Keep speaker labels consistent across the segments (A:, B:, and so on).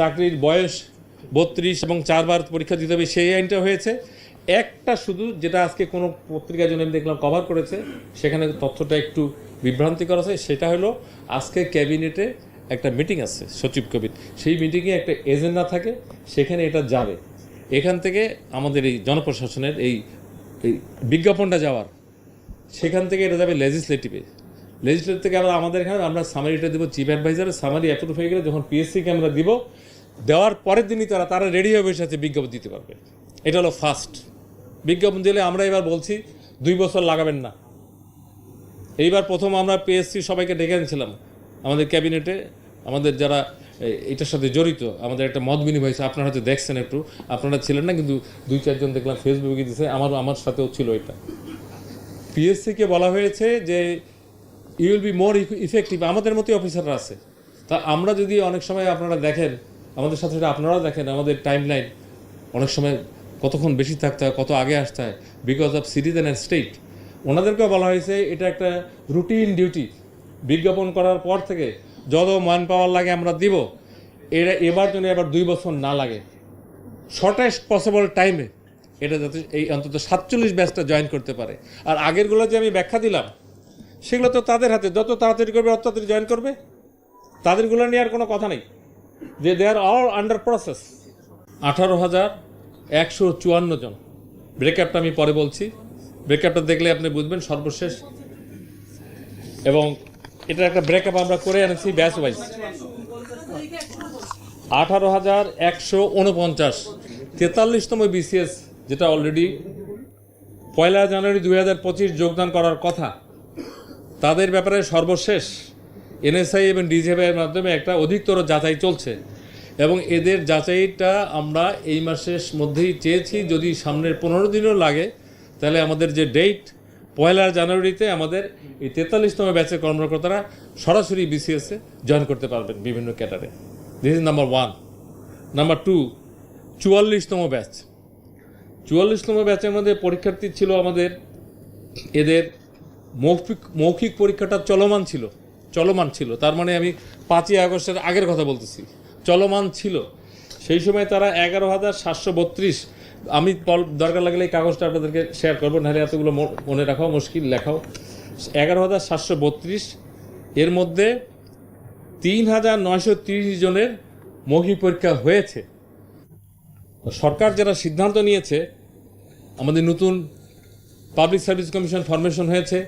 A: চাকরির বয়স 32 এবং 4 বার পরীক্ষা দিতে হবে সেই আইনটা হয়েছে। একটা শুধু যেটা আজকে কোনো পত্রিকার জন্য আমি দেখলাম কভার করেছে, সেখানে তথ্যটা একটু বিভ্রান্তিকর আছে। সেটা হলো আজকে ক্যাবিনেটে একটা মিটিং আছে সচিব কবির, সেই মিটিংয়ে একটা এজেন্ডা থাকে, সেখানে এটা যাবে। এখান থেকে আমাদের এই জনপ্রশাসনের এই বিজ্ঞাপনটা যাওয়ার, সেখান থেকে এটা যাবে লেজিসলেটিভে। লেজিসলেটিভ থেকে আবার আমাদের এখানে আমরা সামারিটা দেবো চিফ অ্যাডভাইজারের, সামারি অ্যাপ্রুভ হয়ে গেলে যখন পিএসসিকে আমরা দিব, দেওয়ার পরের দিনই তারা রেডি হয়ে বসে আছে বিজ্ঞাপন দিতে পারবে। এটা হলো ফার্স্ট বিজ্ঞাপন দিলে। আমরা এবার বলছি 2 বছর লাগাবেন না। এইবার প্রথম আমরা পিএসসি সবাইকে ডেকে আনছিলাম আমাদের ক্যাবিনেটে, আমাদের যারা এটার সাথে জড়িত, আমাদের একটা মত বিনিময় হয়েছে। আপনারা হয়তো দেখছেন, একটু আপনারা ছিলেন না, কিন্তু 2-4 জন দেখলাম ফেসবুকে দিয়েছে, আমার সাথেও ছিল এটা। পিএসসিকে বলা হয়েছে যে you will be more effective. আমাদের মতোই অফিসাররা আছে, তা আমরা যদি অনেক সময় আপনারা দেখেন, আমাদের সাথে আপনারাও দেখেন, আমাদের টাইম লাইন অনেক সময় কতক্ষণ বেশি থাকতে হয়, কত আগে আসতে হয়, because of citizen and state. ওনাদেরকেও বলা হয়েছে এটা একটা রুটিন ডিউটি, বিজ্ঞাপন করার পর থেকে যত মান পাওয়ার লাগে আমরা দিব। এবার জন্য এবার 2 বছর না লাগে, শর্টেস্ট পসিবল টাইমে এটা যাতে এই অন্তত 47 ব্যাচটা জয়েন করতে পারে। আর আগেরগুলো যে আমি ব্যাখ্যা দিলাম, সেগুলো তো তাদের হাতে, যত তাড়াতাড়ি করবে অত তাড়াতাড়ি জয়েন করবে, তাদেরগুলো নিয়ে আর কোনো কথা নেই, যে দে আর অল আন্ডার প্রসেস। 18,154 জন। ব্রেকআপটা আমি পরে বলছি, ব্রেকআপটা দেখলে আপনি বুঝবেন সর্বশেষ। এবং এটা একটা ব্রেকআপ আমরা করে এনেছি ব্যাচ ওয়াইজ। 18,149 43তম বিসিএস, যেটা অলরেডি 1 জানুয়ারি 2025 যোগদান করার কথা, তাদের ব্যাপারে সর্বশেষ এনএসআই এবং ডিজিএফআইয়ের মাধ্যমে একটা অধিকতর যাচাই চলছে। এবং এদের যাচাইটা আমরা এই মাসের মধ্যেই চেয়েছি। যদি সামনের 15 দিনও লাগে, তাহলে আমাদের যে ডেট 1 জানুয়ারিতে আমাদের এই 43তম ব্যাচের কর্মকর্তারা সরাসরি বিসিএসে জয়েন করতে পারবেন বিভিন্ন ক্যাডারে। This is number 1। নাম্বার 2, 44তম ব্যাচ। 44তম ব্যাচের মধ্যে পরীক্ষার্থী ছিল আমাদের, এদের মৌখিক পরীক্ষাটা চলমান ছিল। তার মানে আমি 5ই আগস্টের আগের কথা বলতেছি, চলমান ছিল। সেই সময় তারা 11,732, আমি দরকার লাগলে এই কাগজটা আপনাদেরকে শেয়ার করবো, নাহলে এতগুলো মনে রাখাও মুশকিল, লেখাও। 11,732, এর মধ্যে 3,930 জনের মৌখিক পরীক্ষা হয়েছে। সরকার যারা সিদ্ধান্ত নিয়েছে, আমাদের নতুন পাবলিক সার্ভিস কমিশন ফরমেশন হয়েছে,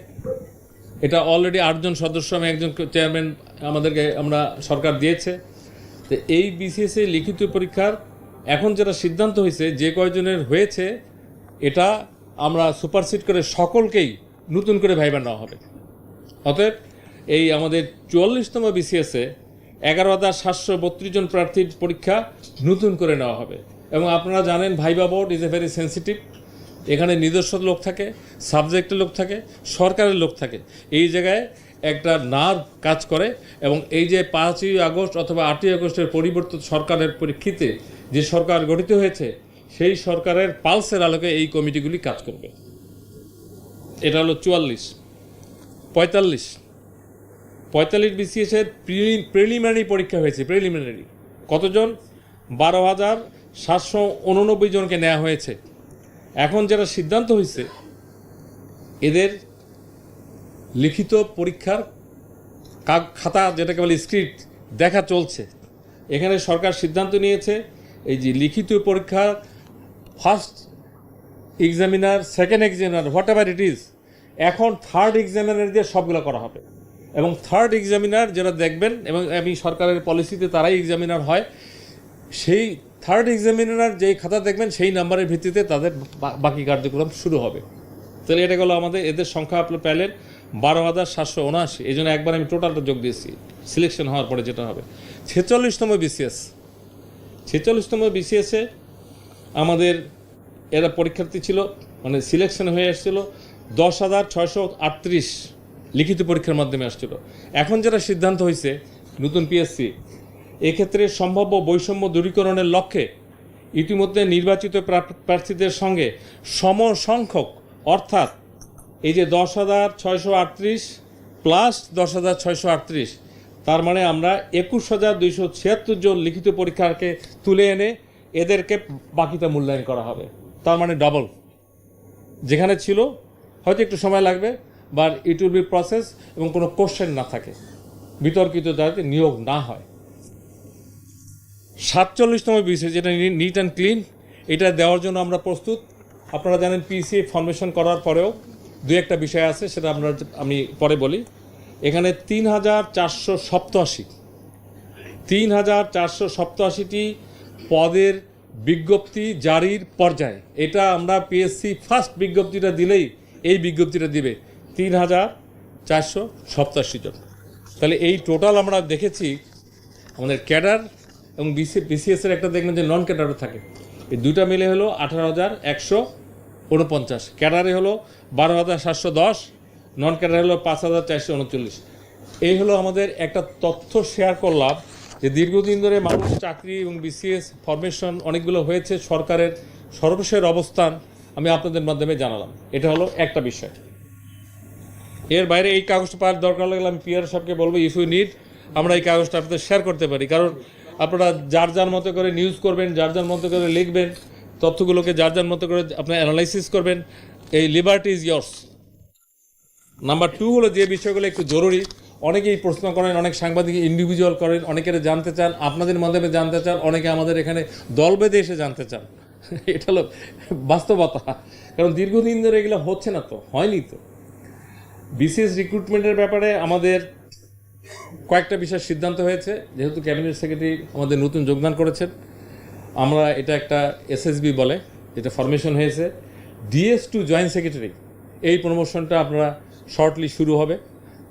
A: এটা অলরেডি 8 জন সদস্য, আমি একজন চেয়ারম্যান আমাদেরকে সরকার দিয়েছে। তো এই বিসিএসএ লিখিত পরীক্ষার এখন যেটা সিদ্ধান্ত হয়েছে, যে কয়জনের হয়েছে এটা আমরা সুপারসিড করে সকলকেই নতুন করে ভাইবা নেওয়া হবে। অতএব এই আমাদের 44তম বিসিএসএ 11,732 জন প্রার্থীর পরীক্ষা নতুন করে নেওয়া হবে। এবং আপনারা জানেন viva board is a very sensitive. এখানে নিজস্ব লোক থাকে, সাবজেক্টের লোক থাকে, সরকারের লোক থাকে। এই জায়গায় একটা নার্ভ কাজ করে। এবং এই যে 5ই আগস্ট অথবা 8ই আগস্টের পরিবর্তিত সরকারের পরিপ্রেক্ষিতে যে সরকার গঠিত হয়েছে, সেই সরকারের পালসের আলোকে এই কমিটিগুলি কাজ করবে। এটা হলো 44। 45 বিসিএসের প্রিলিমিনারি পরীক্ষা হয়েছে। প্রিলিমিনারি কতজন? 12,789 জনকে নেওয়া হয়েছে। এখন যেটা সিদ্ধান্ত হয়েছে, এদের লিখিত পরীক্ষার খাতা, যেটাকে বলে স্ক্রিপ্ট, দেখা চলছে। এখানে সরকার সিদ্ধান্ত নিয়েছে এই যে লিখিত পরীক্ষার first examiner, second examiner, what ever it is, এখন থার্ড এক্সামিনার দিয়ে সবগুলো করা হবে। এবং থার্ড এক্সামিনার যেটা দেখবেন, এবং আমি সরকারের পলিসিতে তারাই এক্সামিনার হয়, সেই থার্ড এক্সামিনার যেই খাতা দেখবেন, সেই নাম্বারের ভিত্তিতে তাদের বাকি কার্যক্রম শুরু হবে। তাহলে এটা গেলো আমাদের। এদের সংখ্যা আপনি পেলেন 12,779। এই জন্য একবার আমি টোটালটা যোগ দিয়েছি সিলেকশন হওয়ার পরে যেটা হবে। 46তম বিসিএস। 46তম বিসিএসে আমাদের এরা পরীক্ষার্থী ছিল, মানে সিলেকশন হয়ে এসেছিল 10,638 লিখিত পরীক্ষার মাধ্যমে আসছিল। এখন যেটা সিদ্ধান্ত হয়েছে নতুন পিএসসি, এক্ষেত্রে সম্ভাব্য বৈষম্য দূরীকরণের লক্ষ্যে ইতিমধ্যে নির্বাচিত প্রার্থীদের সঙ্গে সমসংখ্যক, অর্থাৎ এই যে 10,638 প্লাস 10,638 তার মানে আমরা 21,276 জন লিখিত পরীক্ষাকে তুলে এনে এদেরকে বাকিটা মূল্যায়ন করা হবে, তার মানে ডাবল। যেখানে ছিল হয়তো একটু সময় লাগবে, but it will be process, এবং কোনো কোশ্চেন না থাকে, বিতর্কিত যাতে নিয়োগ না হয়। 47তম বিষয় যেটা নিট অ্যান্ড ক্লিন, এটা দেওয়ার জন্য আমরা প্রস্তুত। আপনারা জানেন পিসিএ ফরমেশন করার পরেও দু একটা বিষয় আছে, সেটা আমি পরে বলি। এখানে 3,487টি পদের বিজ্ঞপ্তি জারির পর্যায়ে। এটা আমরা পিএসসি ফার্স্ট বিজ্ঞপ্তিটা দিলেই এই বিজ্ঞপ্তিটা দিবে 3,487 জন। তাহলে এই টোটাল আমরা দেখেছি আমাদের ক্যাডার এবং বিসিএসের একটা দেখবেন যে নন ক্যাডারও থাকে, এই দুটা মিলে হলো 18,149। ক্যাডারে হলো 12,710, নন ক্যাডারে হলো 5,439। এই হলো আমাদের একটা তথ্য শেয়ার করলাম যে দীর্ঘদিন ধরে মানুষ চাকরি এবং বিসিএস ফরমেশন অনেকগুলো হয়েছে, সরকারের সর্বশেষ অবস্থান আমি আপনাদের মাধ্যমে জানালাম। এটা হলো একটা বিষয়। এর বাইরে এই কাগজটা পাওয়ার দরকার লাগলে আমি পিআর সাহেবকে বলবো, ইফ ইউ নিড আমরা এই কাগজটা আপনাদের শেয়ার করতে পারি, কারণ আপনারা যার যার মতো করে নিউজ করবেন, যার যার মতো করে লিখবেন, তথ্যগুলোকে যার যার মতো করে আপনার অ্যানালাইসিস করবেন। এই লিবার্টি ইজ ইয়ার্স। নাম্বার 2 হলো যে বিষয়গুলো একটু জরুরি, অনেকেই প্রশ্ন করেন, অনেক সাংবাদিক ইন্ডিভিজুয়াল করেন, অনেকের জানতে চান, আপনাদের মাধ্যমে জানতে চান, অনেকে আমাদের এখানে দল বেঁধে এসে জানতে চান। এটা হলো বাস্তবতা, কারণ দীর্ঘদিন ধরে এগুলো হচ্ছে না, তো হয়নি। তো বিসিএস রিক্রুটমেন্টের ব্যাপারে আমাদের কয়েকটা বিষয় সিদ্ধান্ত হয়েছে, যেহেতু ক্যাবিনেট সেক্রেটারি আমাদের নতুন যোগদান করেছেন। আমরা এটা একটা এসএসবি বলে, যেটা ফরমেশন হয়েছে, ডিএস টু জয়েন্ট সেক্রেটারি, এই প্রমোশনটা আপনারা শর্টলি শুরু হবে।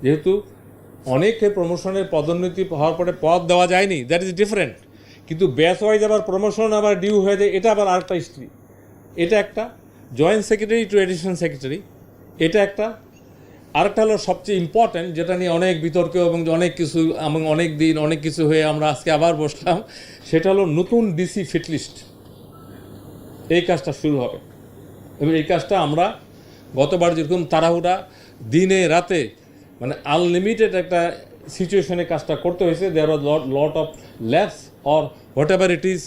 A: যেহেতু অনেকে প্রমোশনের পদোন্নতি হওয়ার পরে পদ দেওয়া যায়নি, দ্যাট ইজ ডিফারেন্ট, কিন্তু ব্যাচ ওয়াইজ আবার প্রমোশন আবার ডিউ হয়ে যায়, এটা আবার আরেকটা হিস্ট্রি। এটা একটা joint secretary to additional secretary, এটা একটা। আরেকটা হলো সবচেয়ে ইম্পর্ট্যান্ট, যেটা নিয়ে অনেক বিতর্ক এবং অনেক কিছু এবং অনেক দিন অনেক কিছু হয়ে আমরা আজকে আবার বসলাম, সেটা হলো নতুন ডিসি ফিটলিস্ট। এই কাজটা শুরু হবে, এবং এই কাজটা আমরা গতবার যেরকম তাড়াহুড়া দিনে রাতে মানে আনলিমিটেড একটা সিচুয়েশনে কাজটা করতে হয়েছে, there are lot of labs or whatever it is,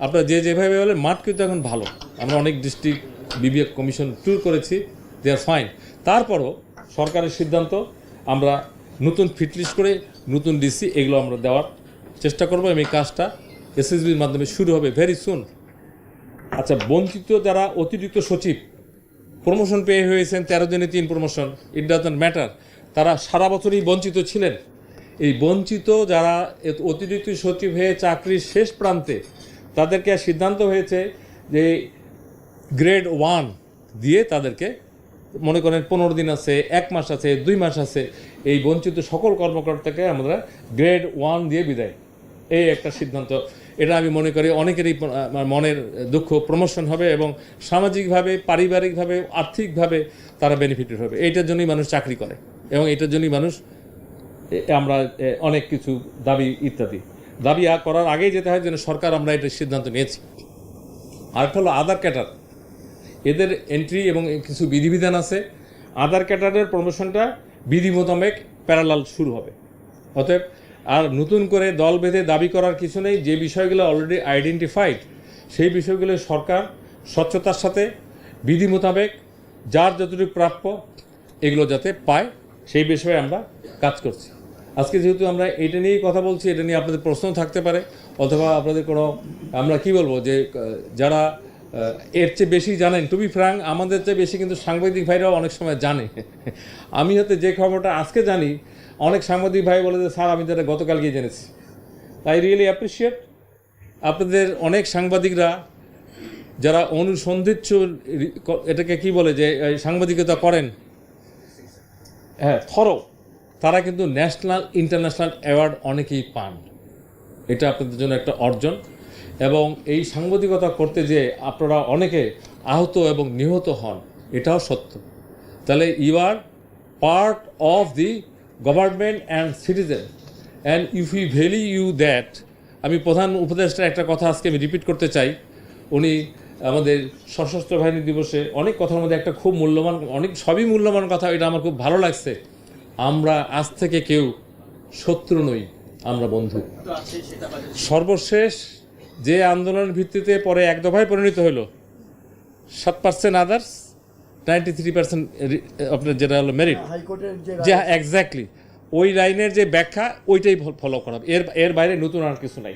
A: আপনারা যেভাবে বলেন, মাঠ কিন্তু এখন ভালো। আমরা অনেক ডিস্ট্রিক্ট বিবিএ কমিশন ট্যুর করেছি, দে আর ফাইন। তারপরও সরকারের সিদ্ধান্ত, আমরা নতুন ফিটলিস্ট করে নতুন ডিসি এগুলো আমরা দেওয়ার চেষ্টা করবো, এবং এই কাজটা এসএসবির মাধ্যমে শুরু হবে ভেরি সুন। আচ্ছা, বঞ্চিত যারা অতিরিক্ত সচিব প্রমোশন পেয়ে হয়েছেন, 13 দিনে 3 প্রমোশন, ইট ডাজন্ট ম্যাটার, তারা সারা বছরই বঞ্চিত ছিলেন। এই বঞ্চিত যারা অতিরিক্ত সচিব হয়ে চাকরির শেষ প্রান্তে, তাদেরকে সিদ্ধান্ত হয়েছে যে গ্রেড 1 দিয়ে তাদেরকে, মনে করেন 15 দিন আছে, 1 মাস আছে, 2 মাস আছে, এই বঞ্চিত সকল কর্মকর্তাকে আমরা গ্রেড 1 দিয়ে বিদায়, এই একটা সিদ্ধান্ত। এটা আমি মনে করি অনেকেরই মনের দুঃখ, প্রমোশন হবে এবং সামাজিকভাবে, পারিবারিকভাবে, আর্থিকভাবে তারা বেনিফিটেড হবে। এইটার জন্যই মানুষ চাকরি করে, এবং এটার জন্যই মানুষ, আমরা অনেক কিছু দাবি ইত্যাদি দাবি করার আগেই যেতে হয়, যেন সরকার আমরা এটার সিদ্ধান্ত নিয়েছি। আরেকটা হলো আধার ক্যাডার, এদের এন্ট্রি এবং কিছু বিধিবিধান আছে। আধার ক্যাডারের প্রমোশনটা বিধি মোতাবেক প্যারালাল শুরু হবে। অতএব আর নতুন করে দল বেঁধে দাবি করার কিছু নেই। যে বিষয়গুলো অলরেডি আইডেন্টিফাইড, সেই বিষয়গুলো সরকার স্বচ্ছতার সাথে বিধি মোতাবেক যার যতটুকু প্রাপ্য এগুলো যাতে পায়, সেই বিষয়ে আমরা কাজ করছি। আজকে যেহেতু আমরা এটা নিয়েই কথা বলছি, এটা নিয়ে আপনাদের প্রশ্ন থাকতে পারে, অথবা আপনাদের কোনো, আমরা কি বলবো, যে যারা এর চেয়ে বেশি জানেন, টু বি ফ্র্যাঙ্ক আমাদের চেয়ে বেশি কিন্তু সাংবাদিক ভাইরাও অনেক সময় জানে। আমি হয়তো যে খবরটা আজকে জানি, অনেক সাংবাদিক ভাই বলে যে স্যার আমি যেটা গতকালকেই জেনেছি। আই রিয়েলি অ্যাপ্রিসিয়েট আপনাদের অনেক সাংবাদিকরা যারা অনুসন্ধিৎস, এটাকে কি বলে, যে সাংবাদিকতা করেন, হ্যাঁ, থরো, তারা কিন্তু ন্যাশনাল ইন্টারন্যাশনাল অ্যাওয়ার্ড অনেকেই পান। এটা আপনাদের জন্য একটা অর্জন, এবং এই সাংবাদিকতা করতে যে আপনারা অনেকে আহত এবং নিহত হন, এটাও সত্য। তাহলে you are part of the government and citizen, and if you value you that. আমি প্রধান উপদেষ্টার একটা কথা আজকে আমি রিপিট করতে চাই। উনি আমাদের সশস্ত্র বাহিনী দিবসে অনেক কথার মধ্যে একটা খুব মূল্যবান, অনেক সবই মূল্যবান কথা, এটা আমার খুব ভালো লাগছে। আমরা আজ থেকে কেউ শত্রু নই, আমরা বন্ধু। সর্বশেষ যে আন্দোলনের ভিত্তিতে পরে এক দফায় পরিণত হলো 7% আদার্স, 93% আপনার যেটা হলো মেরিট,
B: হাইকোর্টের যে
A: যে এক্স্যাক্টলি ওই লাইনের যে ব্যাখ্যা ওইটাই ফলো করা হবে, এর বাইরে নতুন আর কিছু নাই।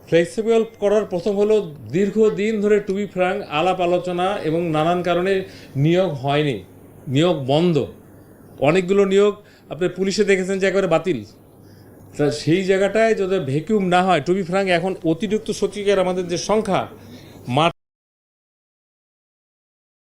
A: ফ্লেক্সিবল করার প্রথম হলো দীর্ঘদিন ধরে টু বি ফ্র্যাঙ্ক আলাপ আলোচনা এবং নানান কারণে নিয়োগ হয়নি, নিয়োগ বন্ধ। অনেকগুলো নিয়োগ আপনি পুলিশে দেখেছেন যে একেবারে বাতিল। তা সেই জায়গাটায় যদি ভ্যাকুয়াম না হয়, টু বি ফ্র্যাঙ্ক এখন অতিরিক্ত সচিবের আমাদের যে সংখ্যা